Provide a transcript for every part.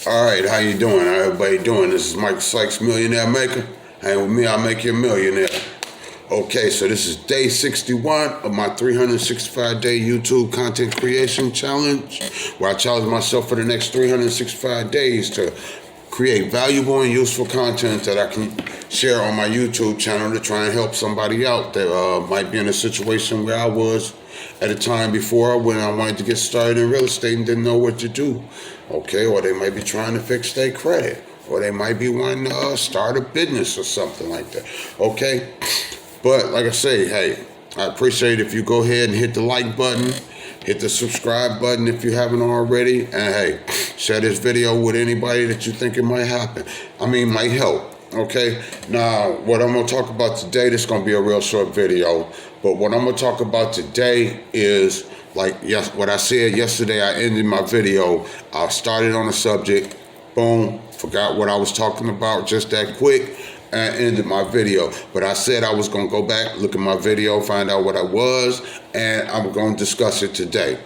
All right, how you doing? How everybody doing? This is Mike Sykes, Millionaire Maker. Hang with me, I'll make you a millionaire. Okay, so this is day 61 of my 365-day YouTube content creation challenge, where I challenge myself for the next 365 days to create valuable and useful content that I can share on my YouTube channel to try and help somebody out that might be in a situation where I was at a time before when I wanted to get started in real estate and didn't know what to do. Okay, or they might be trying to fix their credit, or they might be wanting to start a business or something like that. Okay, but like I say, hey, I appreciate if you go ahead and hit the like button, hit the subscribe button if you haven't already, and hey, share this video with anybody that you think it might might help. Okay, now what I'm going to talk about today, this is going to be a real short video, but what I'm going to talk about today is, what I said yesterday, I ended my video, I started on a subject, boom, forgot what I was talking about just that quick, and ended my video. But I said I was going to go back, look at my video, find out what I was, and I'm going to discuss it today.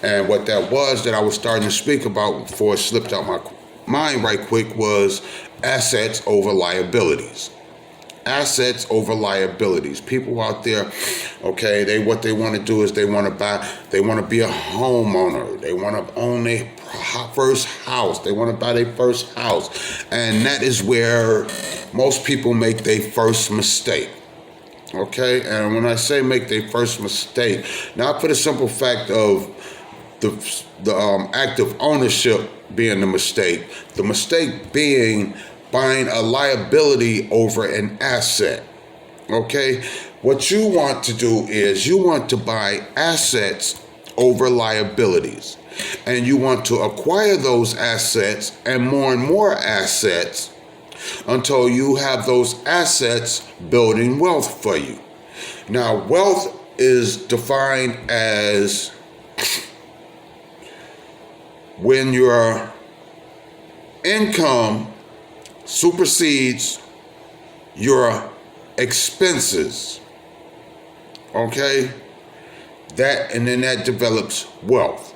And what that was that I was starting to speak about before it slipped out my mind right quick was assets over liabilities. Assets over liabilities. People out there, okay, what they want to do is they want to be a homeowner. They want to own their first house. They want to buy their first house. And that is where most people make their first mistake. Okay, and when I say make their first mistake, not for the simple fact of the act of ownership being the mistake being buying a liability over an asset. Okay, what you want to do is you want to buy assets over liabilities, and you want to acquire those assets and more assets until you have those assets building wealth for you. Now, wealth is defined as when your income supersedes your expenses. Okay? And then that develops wealth.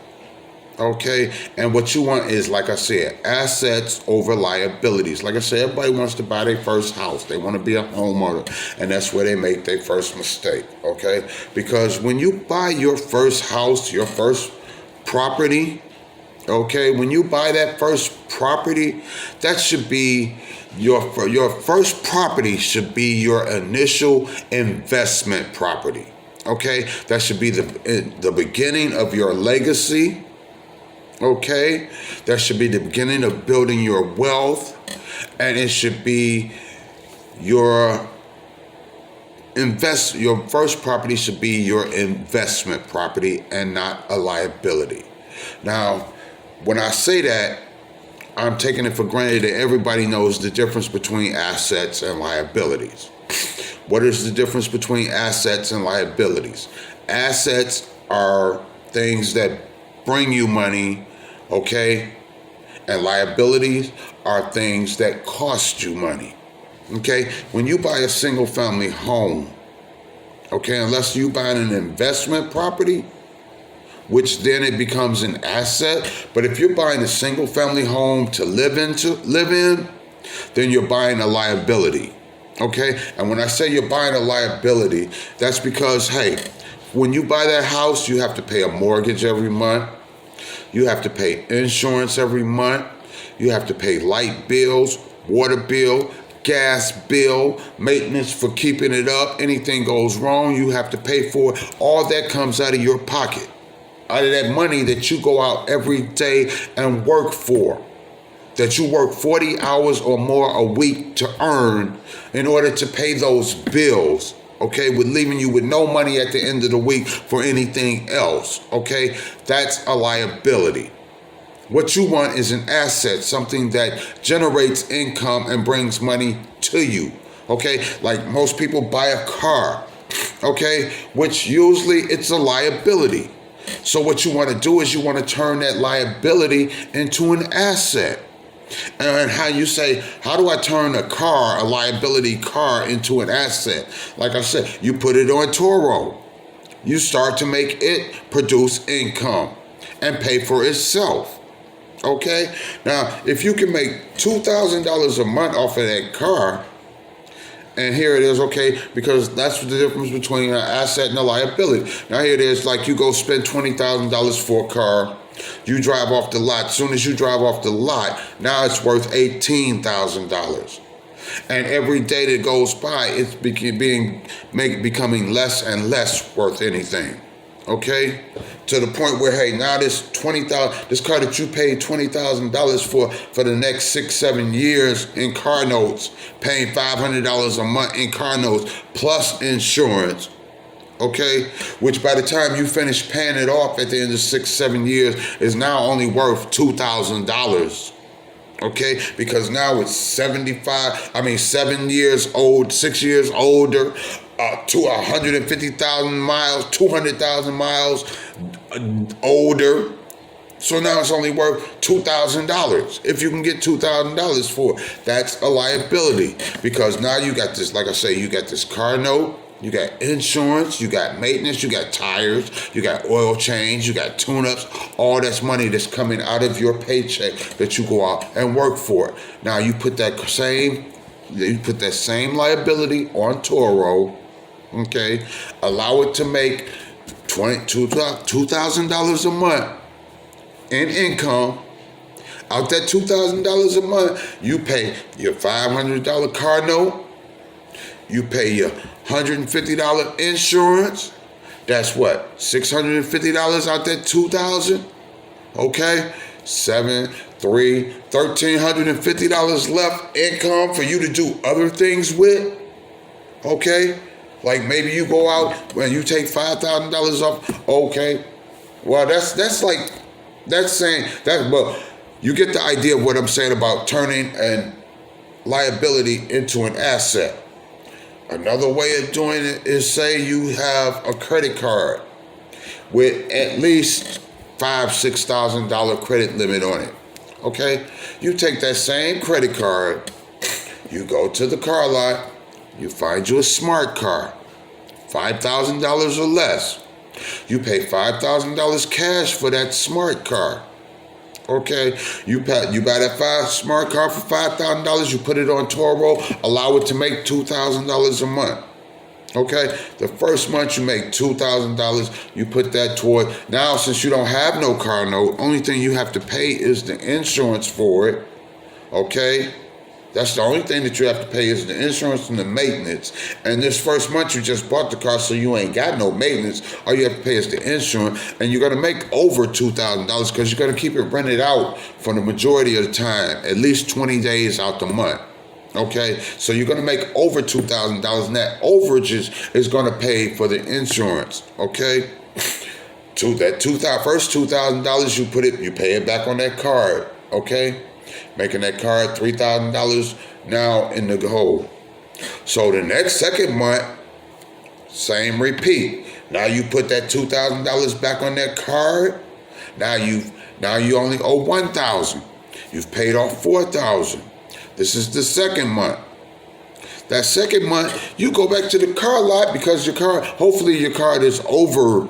Okay? And what you want is, like I said, assets over liabilities. Like I said, everybody wants to buy their first house. They want to be a homeowner. And that's where they make their first mistake. Okay? Because when you buy your first house, your first property, okay, when you buy that first property, that should be your first property should be your initial investment property. Okay, that should be the beginning of your legacy. Okay, that should be the beginning of building your wealth, and it should be your first property should be your investment property and not a liability. Now, when I say that, I'm taking it for granted that everybody knows the difference between assets and liabilities. What is the difference between assets and liabilities? Assets are things that bring you money, okay? And liabilities are things that cost you money, okay? When you buy a single family home, okay, unless you buy an investment property, which then it becomes an asset. But if you're buying a single family home to live in, then you're buying a liability. Okay? And when I say you're buying a liability, that's because, hey, when you buy that house, you have to pay a mortgage every month. You have to pay insurance every month. You have to pay light bills, water bill, gas bill, maintenance for keeping it up. Anything goes wrong, you have to pay for it. All that comes out of your pocket, out of that money that you go out every day and work for, that you work 40 hours or more a week to earn in order to pay those bills, okay, with leaving you with no money at the end of the week for anything else, okay? That's a liability. What you want is an asset, something that generates income and brings money to you, okay? Like most people buy a car, okay, which usually it's a liability. So what you want to do is you want to turn that liability into an asset. And how do I turn a liability car into an asset? Like I said, you put it on Toro. You start to make it produce income and pay for itself. Okay? Now, if you can make $2,000 a month off of that car, and here it is, okay, because that's the difference between an asset and a liability. Now here it is, like you go spend $20,000 for a car, you drive off the lot. As soon as you drive off the lot, now it's worth $18,000. And every day that goes by, it's becoming less and less worth anything. Okay, to the point where, hey, now this this car that you paid $20,000 for the next 6-7 years in car notes, paying $500 a month in car notes plus insurance. Okay, which by the time you finish paying it off at the end of 6-7 years is now only worth $2,000. Okay, because now it's 7 years old, 6 years older, to 150,000 miles, 200,000 miles older. So now it's only worth $2,000. If you can get $2,000 for it, that's a liability. Because now you got this, like I say, you got this car note, you got insurance, you got maintenance, you got tires, you got oil change, you got tune-ups, all that's money that's coming out of your paycheck that you go out and work for. Now you put that same liability on Toro, okay? Allow it to make $2,000 a month in income. Out that $2,000 a month, you pay your $500 car note, you pay your $150 insurance. That's what? $650 out that $2,000. Okay? $1,350 left income for you to do other things with. Okay? Like maybe you go out and you take $5,000 off. Okay. Well, that's saying that, but you get the idea of what I'm saying about turning a liability into an asset. Another way of doing it is, say you have a credit card with at least $5,000-$6,000 credit limit on it. Okay? You take that same credit card, you go to the car lot, you find you a smart car, $5,000 or less. You pay $5,000 cash for that smart car. Okay, you buy that smart car for $5,000. You put it on Toro, allow it to make $2,000 a month. Okay, the first month you make $2,000. You put that toward. Now, since you don't have no car note, only thing you have to pay is the insurance for it. Okay, that's the only thing that you have to pay is the insurance and the maintenance. And this first month you just bought the car, so you ain't got no maintenance. All you have to pay is the insurance, and you're gonna make over $2,000 because you're gonna keep it rented out for the majority of the time, at least 20 days out the month. Okay, so you're gonna make over $2,000, and that overage is gonna pay for the insurance. Okay, to that first $2,000 you pay it back on that card. Okay. Making that card $3,000 now in the hole. So the second month, same repeat. Now you put that $2,000 back on that card. Now you only owe $1,000. You've paid off $4,000. This is the second month. That second month, you go back to the car lot because hopefully your card is over.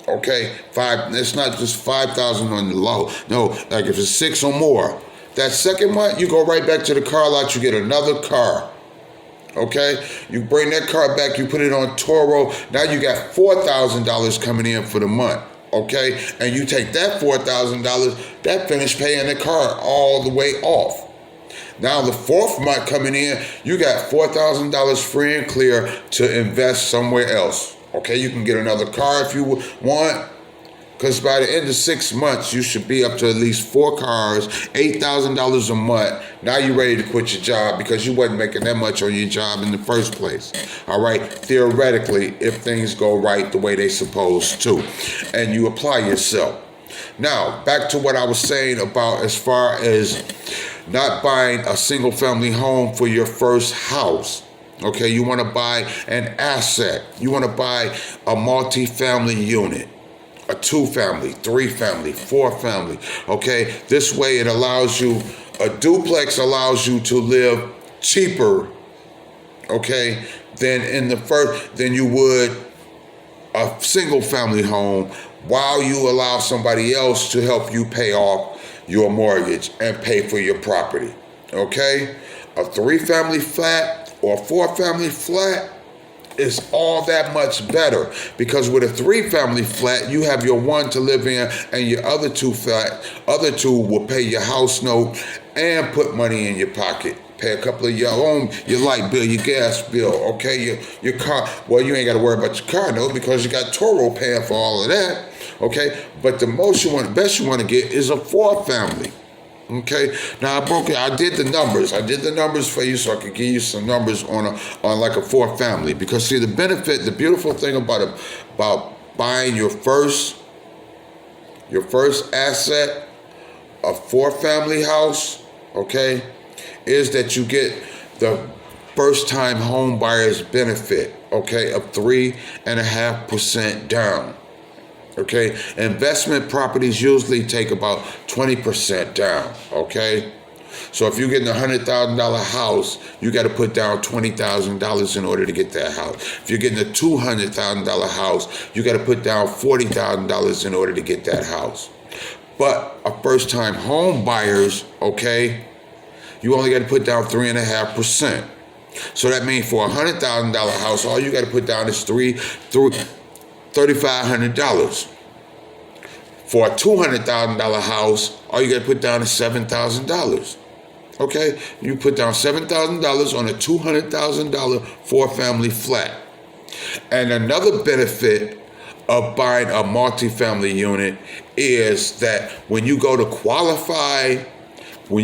Okay, it's not just $5,000 on the low. No, like if it's 6 or more. That second month, you go right back to the car lot, you get another car. Okay? You bring that car back, you put it on Toro. Now you got $4,000 coming in for the month. Okay? And you take that $4,000, that finished paying the car all the way off. Now the fourth month coming in, you got $4,000 free and clear to invest somewhere else. Okay? You can get another car if you want. Because by the end of 6 months, you should be up to at least 4 cars, $8,000 a month. Now you're ready to quit your job because you wasn't making that much on your job in the first place. All right? Theoretically, if things go right the way they're supposed to, and you apply yourself. Now, back to what I was saying about as far as not buying a single family home for your first house. Okay? You want to buy an asset. You want to buy a multi-family unit. A 2-family, 3-family, 4-family, okay? This way it allows you, a duplex allows you to live cheaper, okay, than you would a single family home while you allow somebody else to help you pay off your mortgage and pay for your property. Okay? A 3-family flat or 4-family flat is all that much better, because with a 3-family flat, you have your one to live in, and your other two will pay your house note and put money in your pocket. Pay a couple of your light bill, your gas bill, okay, your car. Well, you ain't got to worry about your car note because you got Toro paying for all of that, okay. But the best you want to get is a 4-family. Okay, now I did the numbers. I did the numbers for you so I could give you some numbers on like a 4-family. Because see, the beautiful thing about buying your first asset, a 4-family house, okay, is that you get the first-time home buyer's benefit, okay, of 3.5% down. Okay, investment properties usually take about 20% down. Okay, so if you're getting a $100,000 house, you got to put down $20,000 in order to get that house. If you're getting a $200,000 house, you got to put down $40,000 in order to get that house. But a first-time home buyers, okay, you only got to put down 3.5%. So that means for a $100,000 house, all you got to put down is $3,500. For a $200,000 house, all you got to put down is $7,000. Okay, you put down $7,000 on a $200,000 4-family flat. And another benefit of buying a multifamily unit is that when you go to qualify for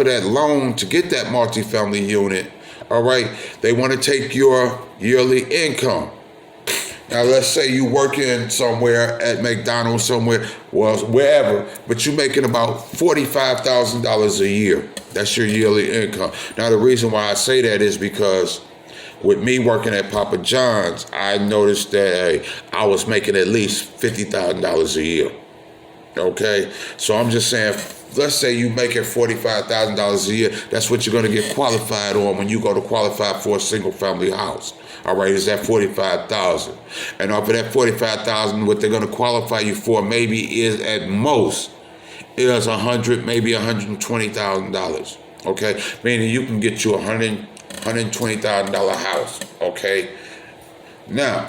that loan to get that multifamily unit, all right, they want to take your yearly income. Now, let's say you working somewhere at McDonald's somewhere, well, wherever, but you're making about $45,000 a year. That's your yearly income. Now, the reason why I say that is because with me working at Papa John's, I noticed that I was making at least $50,000 a year. Okay? So I'm just saying, let's say you making $45,000 a year, that's what you're going to get qualified on when you go to qualify for a single-family house. All right, is that $45,000? And off of that $45,000, what they're going to qualify you for maybe is at most is maybe $120,000. Okay, meaning you can get you $120,000 house. Okay, now,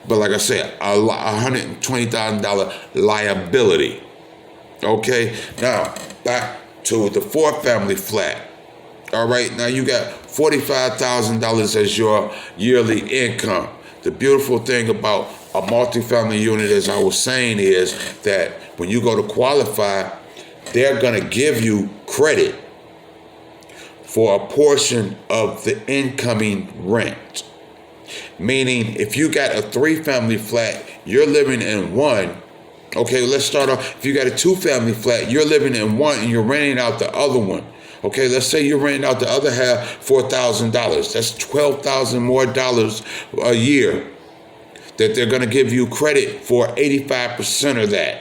but like I said, a $120,000 liability. Okay, now back to the 4-family flat. All right, now you got $45,000 as your yearly income. The beautiful thing about a multifamily unit, as I was saying, is that when you go to qualify, they're going to give you credit for a portion of the incoming rent. Meaning, if you got a 3-family flat, you're living in one. Okay, let's start off. If you got a 2-family flat, you're living in one and you're renting out the other one. Okay, let's say you're renting out the other half $4,000. That's $12,000 more dollars a year that they're going to give you credit for 85% of that.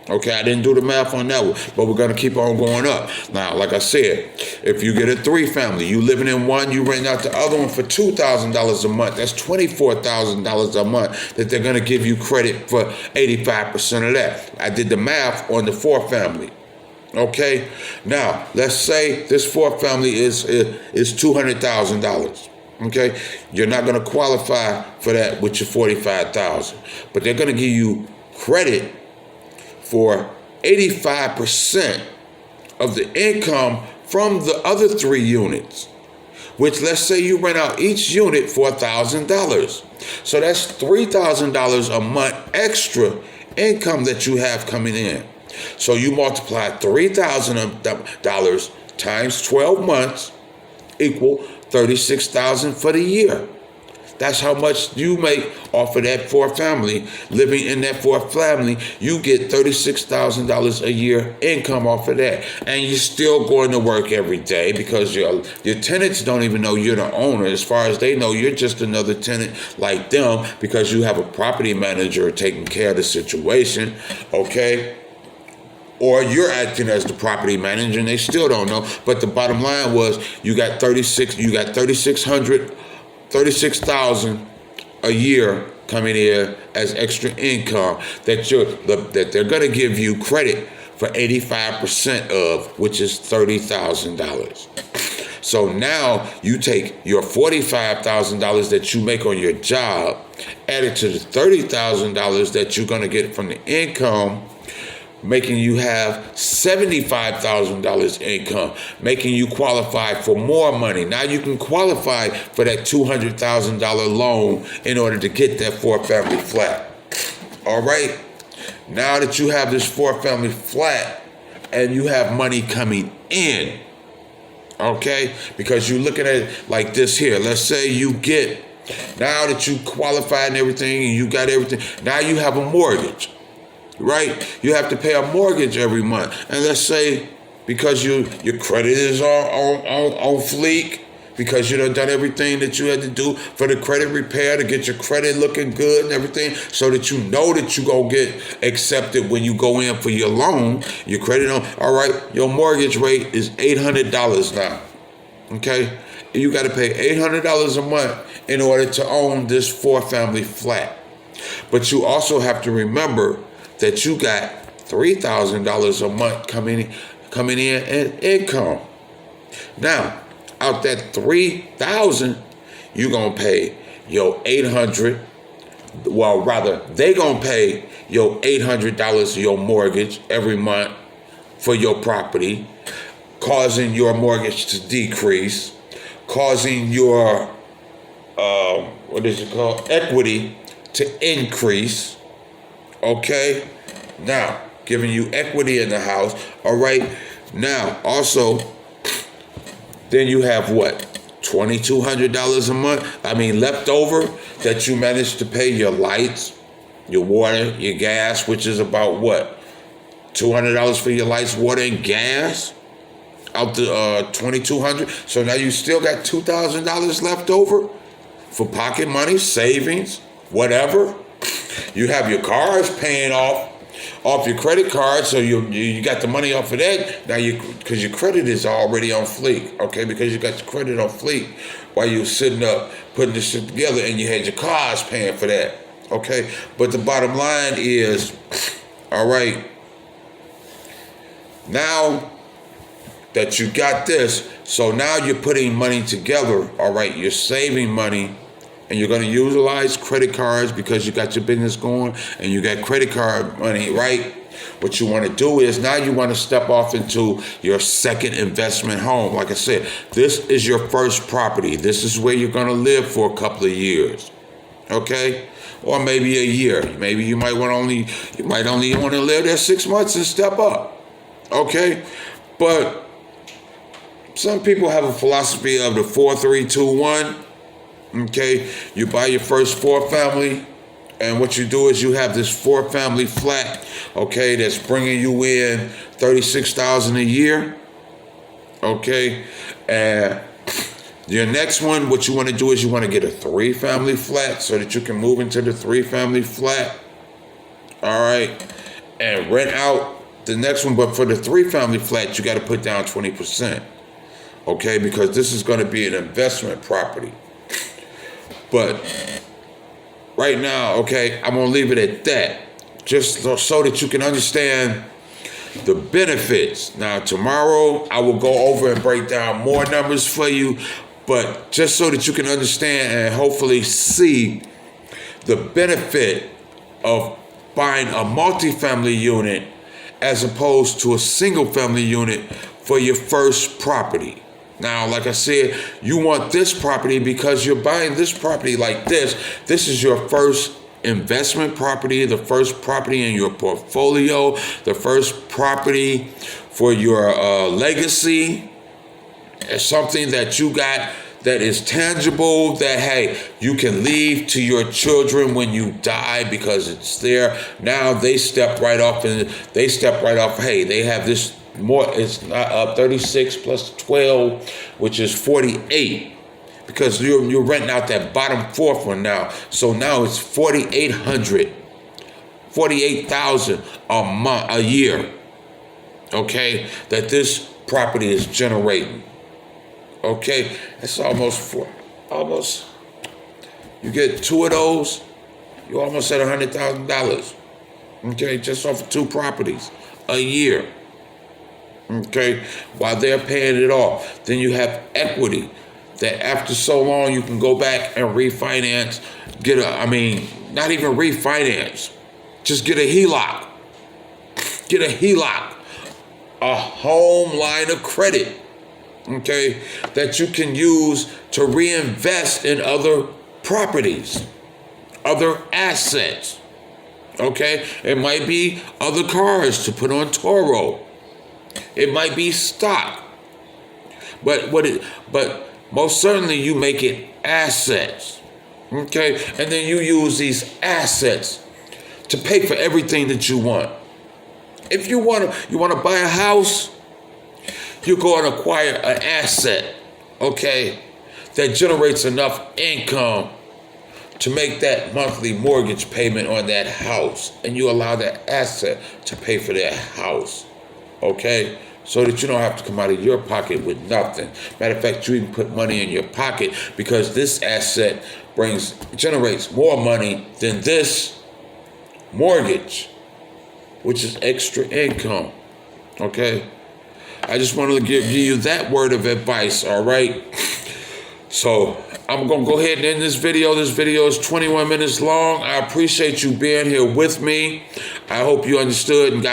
Okay, I didn't do the math on that one, but we're going to keep on going up. Now, like I said, if you get a 3-family, you living in one, you renting out the other one for $2,000 a month. That's $24,000 a month that they're going to give you credit for 85% of that. I did the math on the 4-family. Okay, now let's say this 4-family is $200,000. Okay, you're not going to qualify for that with your $45,000, but they're going to give you credit for 85% of the income from the other 3 units, which let's say you rent out each unit for $1,000. So that's $3,000 a month extra income that you have coming in. So you multiply $3,000 times 12 months equal $36,000 for the year. That's how much you make off of that 4-family. Living in that 4-family, you get $36,000 a year income off of that. And you're still going to work every day because your tenants don't even know you're the owner. As far as they know, you're just another tenant like them because you have a property manager taking care of the situation, okay? Or you're acting as the property manager and they still don't know. But the bottom line was you got $36,000 a year coming in as extra income that they're going to give you credit for 85% of, which is $30,000. So now you take your $45,000 that you make on your job, add it to the $30,000 that you're going to get from the income, making you have $75,000 income, making you qualify for more money. Now you can qualify for that $200,000 loan in order to get that 4-family flat. All right? Now that you have this 4-family flat and you have money coming in, okay? Because you're looking at it like this here. Let's say you get, now that you qualified and everything and you got everything, now you have a mortgage, right? You have to pay a mortgage every month. And let's say because your credit is on fleek, because you done everything that you had to do for the credit repair to get your credit looking good and everything, so that you know that you're going to get accepted when you go in for your loan, your credit on. All right, your mortgage rate is $800 now, okay? You got to pay $800 a month in order to own this 4-family flat. But you also have to remember that you got $3,000 a month coming in income. Now, out that $3,000, you're going to pay your $800. Well, rather, they going to pay your $800 your mortgage every month for your property, causing your mortgage to decrease, causing your, equity to increase, okay? Now, giving you equity in the house, all right? Now, also, then you have what? $2,200 a month? Left over that you managed to pay your lights, your water, your gas, which is about what? $200 for your lights, water, and gas? Out to $2,200. So now you still got $2,000 left over for pocket money, savings, whatever. You have your cars paying off your credit card, so you got the money off of that. Now because your credit is already on fleek, okay? Because you got your credit on fleek while you were sitting up putting this shit together, and you had your cars paying for that, okay? But the bottom line is, all right, now that you got this, so now you're putting money together, all right? You're saving money, and you're going to utilize credit cards because you got your business going and you got credit card money, right? What you want to do is now you want to step off into your second investment home. Like I said, this is your first property. This is where you're going to live for a couple of years, okay? Or maybe a year. Maybe you might only want to live there 6 months and step up, okay? But some people have a philosophy of the 4-3-2-1. Okay, you buy your first 4-family, and what you do is you have this 4-family flat, okay, that's bringing you in $36,000 a year, okay, and your next one, what you want to do is you want to get a 3-family flat so that you can move into the 3-family flat, all right, and rent out the next one. But for the 3-family flat, you got to put down 20%, okay, because this is going to be an investment property. But right now, okay, I'm going to leave it at that, just so that you can understand the benefits. Now, tomorrow, I will go over and break down more numbers for you, but just so that you can understand and hopefully see the benefit of buying a multifamily unit as opposed to a single-family unit for your first property. Now, like I said, you want this property because you're buying this property like this. This is your first investment property, the first property in your portfolio, the first property for your legacy. It's something that you got that is tangible, that, hey, you can leave to your children when you die because it's there. Now they step right off, hey, they have this more, it's 36 plus 12, which is 48, because you're renting out that bottom 4th one now. So now it's $48,000 a year, okay, that this property is generating. Okay, that's almost, you get 2 of those, you're almost at $100,000, okay, just off of 2 properties. a year. Okay, while they're paying it off. Then you have equity that after so long you can go back and refinance, not even refinance, just get a HELOC. Get a HELOC, a home line of credit, okay, that you can use to reinvest in other properties, other assets, okay? It might be other cars to put on Toro. It might be stock. But most certainly you make it assets, okay? And then you use these assets to pay for everything that you want. If you want to buy a house, you go and acquire an asset, okay, that generates enough income to make that monthly mortgage payment on that house, and you allow that asset to pay for that house, okay, so that you don't have to come out of your pocket with nothing. Matter of fact, you even put money in your pocket because this asset generates more money than this mortgage, which is extra income, okay? I just wanted to give you that word of advice, all right? So I'm going to go ahead and end this video. This video is 21 minutes long. I appreciate you being here with me. I hope you understood and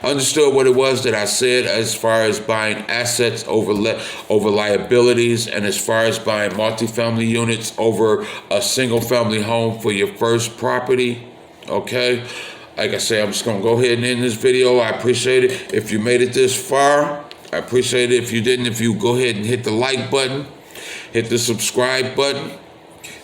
understood what it was that I said as far as buying assets over liabilities, and as far as buying multifamily units over a single family home for your first property, okay? Like I say, I'm just going to go ahead and end this video. I appreciate it. If you made it this far, I appreciate it. If you didn't, if you go ahead and hit the like button, hit the subscribe button.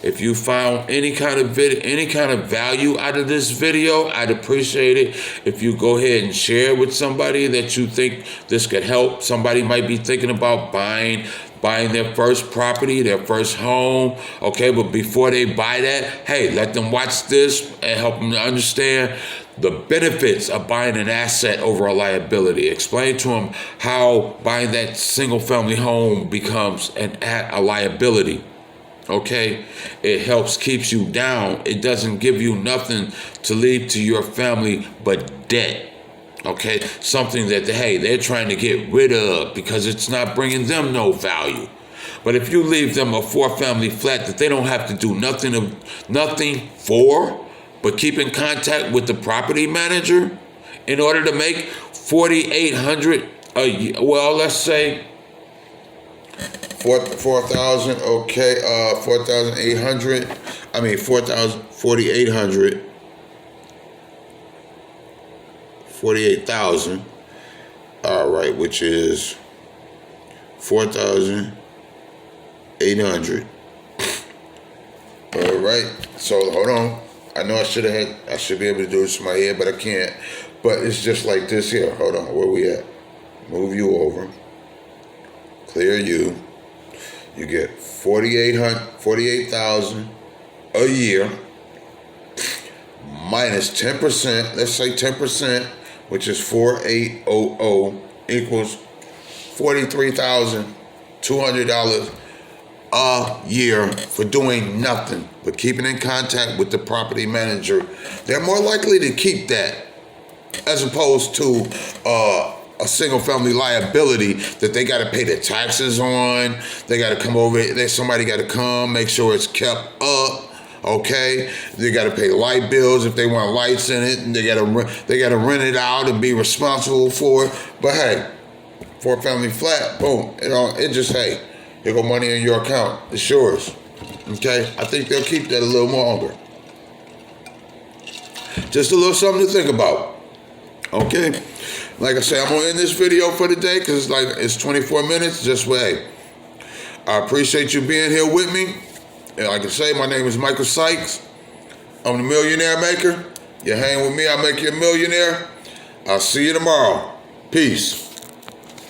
If you found any kind of value out of this video, I'd appreciate it if you go ahead and share it with somebody that you think this could help. Somebody might be thinking about buying their first property, their first home, okay? But before they buy that, hey, let them watch this and help them to understand the benefits of buying an asset over a liability. Explain to them how buying that single family home becomes a liability, okay? It keeps you down. It doesn't give you nothing to leave to your family but debt. Okay, something that, they're trying to get rid of because it's not bringing them no value. But if you leave them a 4-family flat that they don't have to do nothing for, but keep in contact with the property manager in order to make $4,800 a year. Well, let's say 4,000. Okay, 4,800. 4,800. 48,000, all right, which is 4,800. All right, so hold on. I know I should be able to do this in my head, but I can't. But it's just like this here. Hold on, where we at? Move you over. Clear you. You get 48,000 a year minus 10%. Let's say 10%. Which is 4,800 equals $43,200 a year for doing nothing but keeping in contact with the property manager. They're more likely to keep that as opposed to a single family liability that they got to pay the taxes on. They got to come over. Somebody got to come make sure it's kept up. Okay, they got to pay light bills if they want lights in it, and they got to rent it out and be responsible for it. But hey, 4-family flat, boom, it just here go money in your account. It's yours. Okay, I think they'll keep that a little longer. Just a little something to think about. Okay, like I say, I'm gonna end this video for today because it's 24 minutes. Just wait. I appreciate you being here with me. And like I say, my name is Michael Sykes. I'm the Millionaire Maker. You hang with me, I'll make you a millionaire. I'll see you tomorrow. Peace.